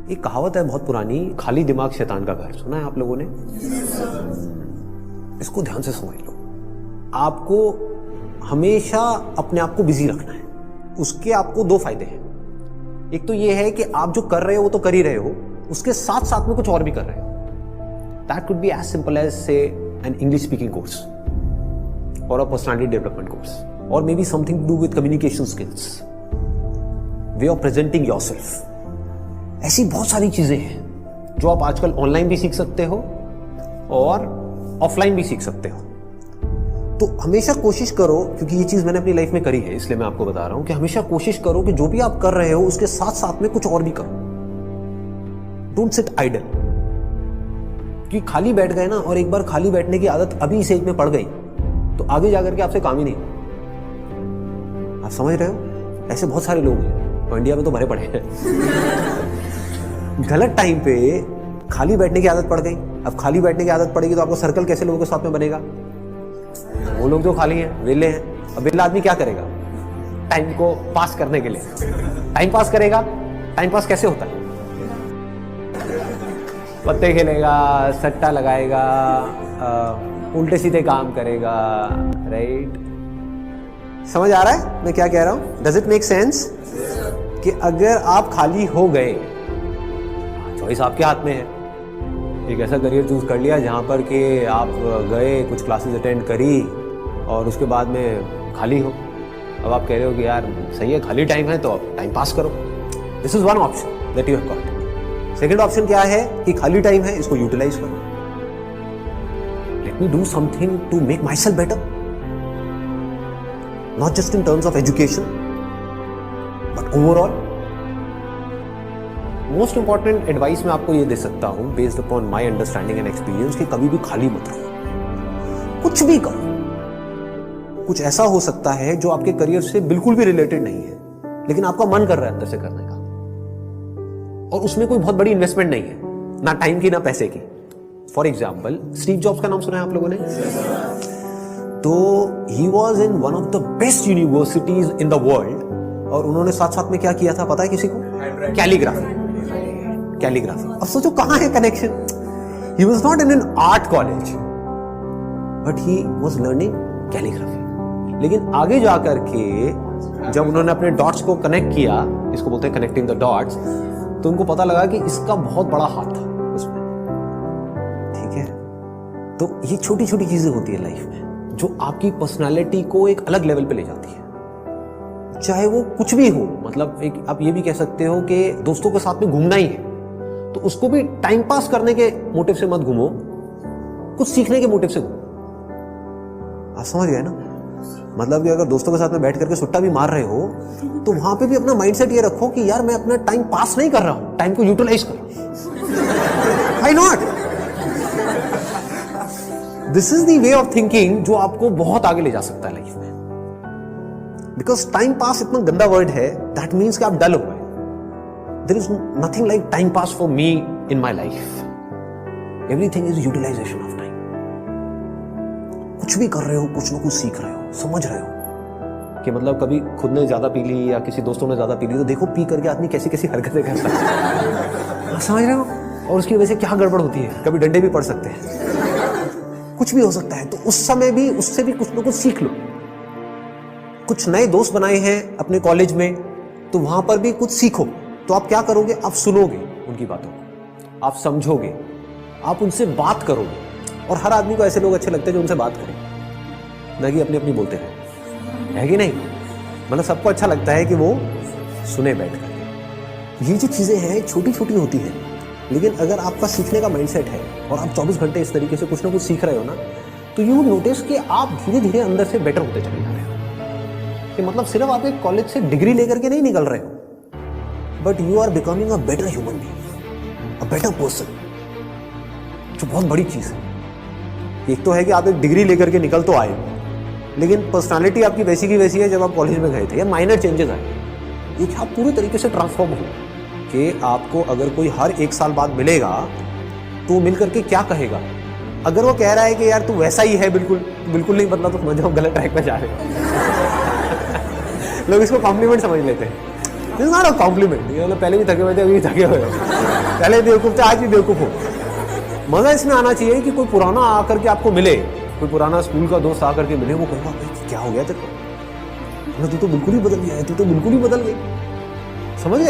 एक कहावत है बहुत पुरानी, खाली दिमाग शैतान का घर। सुना है आप लोगों ने? इसको ध्यान से समझ लो। आपको हमेशा अपने आप को बिजी रखना है। उसके आपको दो फायदे हैं। एक तो ये है कि आप जो कर रहे हो वो तो कर ही रहे हो, उसके साथ साथ में कुछ और भी कर रहे हो। That could be as simple as say an English speaking course और अ पर्सनालिटी डेवलपमेंट कोर्स, और may be something to do with communication skills, way of presenting yourself. ऐसी बहुत सारी चीजें हैं जो आप आजकल ऑनलाइन भी सीख सकते हो और ऑफलाइन भी सीख सकते हो। तो हमेशा कोशिश करो, क्योंकि ये चीज मैंने अपनी लाइफ में करी है इसलिए मैं आपको बता रहा हूं कि हमेशा कोशिश करो कि जो भी आप कर रहे हो उसके साथ साथ में कुछ और भी करो। Don't sit idle. कि खाली बैठ गए ना, और एक बार खाली बैठने की आदत अभी इस एज में पड़ गई तो आगे जाकर के आपसे काम ही नहीं। आप समझ रहे हो? ऐसे बहुत सारे लोग हैं और इंडिया में तो भरे पड़े हैं। गलत टाइम पे खाली बैठने की आदत पड़ गई। अब खाली बैठने की आदत पड़ेगी तो आपको सर्कल कैसे लोगों के साथ में बनेगा? वो लोग जो खाली हैं, वेले हैं। अब वेला आदमी क्या करेगा टाइम को पास करने के लिए? टाइम पास करेगा। टाइम पास कैसे होता है? पत्ते खेलेगा, सट्टा लगाएगा, उल्टे सीधे काम करेगा। राइट? समझ आ रहा है मैं क्या कह रहा हूं? Does it make sense? कि अगर आप खाली हो गए, चॉइस आपके हाथ में है। एक ऐसा करियर चूज कर लिया जहां पर कि आप गए, कुछ क्लासेस अटेंड करी और उसके बाद में खाली हो। अब आप कह रहे हो कि यार सही है, खाली टाइम है तो आप टाइम पास करो। This is one option that you have got. Second option क्या है कि खाली टाइम है, इसको यूटिलाइज करो। Let me do something to make myself better, not just in terms of education but overall. Most important advice मैं आपको ये दे सकता हूं based upon my understanding and experience कि कभी भी खाली मत रहो, कुछ भी करो। कुछ ऐसा हो सकता है जो आपके करियर से बिल्कुल भी रिलेटेड नहीं है, लेकिन आपका मन कर रहा है अंदर से करने का, और उसमें कोई बहुत बड़ी इन्वेस्टमेंट नहीं है, ना टाइम की ना पैसे की। फॉर एग्जाम्पल, स्टीव जॉब्स का नाम सुना है आप लोगों ने? तो he was in one of the best universities in the world, और उन्होंने साथ साथ में क्या किया था पता है किसी को? कैलीग्राफी। कैलीग्राफी। अब सोचो कहां है connection? He was not in an art college but he was learning calligraphy. लेकिन आगे जाकर के जब उन्होंने अपने डॉट्स को कनेक्ट किया, इसको बोलते हैं कनेक्टिंग द डॉट्स, तो उनको पता लगा कि इसका बहुत बड़ा हाथ था उसमें। ठीक है? तो ये छोटी छोटी चीजें होती है लाइफ में जो आपकी पर्सनालिटी को एक अलग लेवल पे ले जाती है। चाहे वो कुछ भी हो, मतलब एक आप ये भी कह सकते हो कि दोस्तों के साथ में घूमना ही है तो उसको भी टाइम पास करने के मोटिव से मत घूमो, कुछ सीखने के मोटिव से घूमो। आप समझ गए ना? मतलब कि अगर दोस्तों के साथ में बैठ करके सुट्टा भी मार रहे हो तो वहां पे भी अपना माइंडसेट ये रखो कि यार मैं अपना टाइम पास नहीं कर रहा हूं, टाइम को यूटिलाइज करो। Why not? This is the way of thinking जो आपको बहुत आगे ले जा सकता है लाइफ में। बिकॉज टाइम पास इतना गंदा वर्ड है, दैट मीन्स कि आप डल हो गए। There is nothing like time pass for me in my life. Everything is utilization of time. कुछ भी कर रहे हो, कुछ ना कुछ सीख रहे हो, समझ रहे हो कि मतलब कभी खुद ने ज्यादा पी ली या किसी दोस्तों ने ज्यादा पी ली तो देखो पी करके आदमी कैसी कैसी हरकतें करता है। समझ रहे हो? और उसकी वजह से क्या गड़बड़ होती है, कभी डंडे भी पड़ सकते हैं, कुछ भी हो सकता है। तो उस समय भी उससे भी कुछ ना कुछ सीख लो। कुछ नए दोस्त बनाए हैं अपने कॉलेज में तो वहां पर भी कुछ सीखो। तो आप क्या करोगे? आप सुनोगे उनकी बातों को, आप समझोगे, आप उनसे बात करोगे। और हर आदमी को ऐसे लोग अच्छे लगते हैं जो उनसे बात करें, ना कि अपनी अपनी बोलते रहे, है कि नहीं? मतलब सबको अच्छा लगता है कि वो सुने बैठ करके। ये जो चीजें हैं छोटी छोटी होती हैं, लेकिन अगर आपका सीखने का माइंडसेट है और आप 24 घंटे इस तरीके से कुछ ना कुछ सीख रहे हो ना, तो यू नोटिस कि आप धीरे धीरे अंदर से बेटर होते चले जा रहे हो। कि मतलब सिर्फ आप एक कॉलेज से डिग्री लेकर के नहीं निकल रहे हो, but you are becoming a better human being, a better person, जो बहुत बड़ी चीज है। एक तो है कि आप एक डिग्री लेकर के निकल तो आए, लेकिन पर्सनालिटी आपकी वैसी की वैसी है जब आप कॉलेज में गए थे, या माइनर चेंजेस आए। ये आप पूरी तरीके से ट्रांसफॉर्म हो कि आपको अगर कोई हर 1 साल बाद मिलेगा तो मिल करके क्या कहेगा? अगर वो कह रहा है कि यार तू वैसा ही है, बिल्कुल बिल्कुल नहीं बदला, तो समझ जाओ गलत ट्रैक पे जा रहे हो। लोग इसको कॉम्प्लीमेंट समझ लेते हैं। This is not a compliment. ये पहले भी थके हुए थे, अभी भी थके हुए हो, पहले बेवकूफ थे, आज भी बेवकूफ हो। मजा इसमें आना चाहिए कि कोई पुराना आकर के आपको मिले, कोई पुराना स्कूल का दोस्त आकर के मिले, वो कहेगा भाई क्या हो गया तेरे को, तू तो बिल्कुल ही बदल गया है, तू तो बिल्कुल ही बदल गई, समझ गए।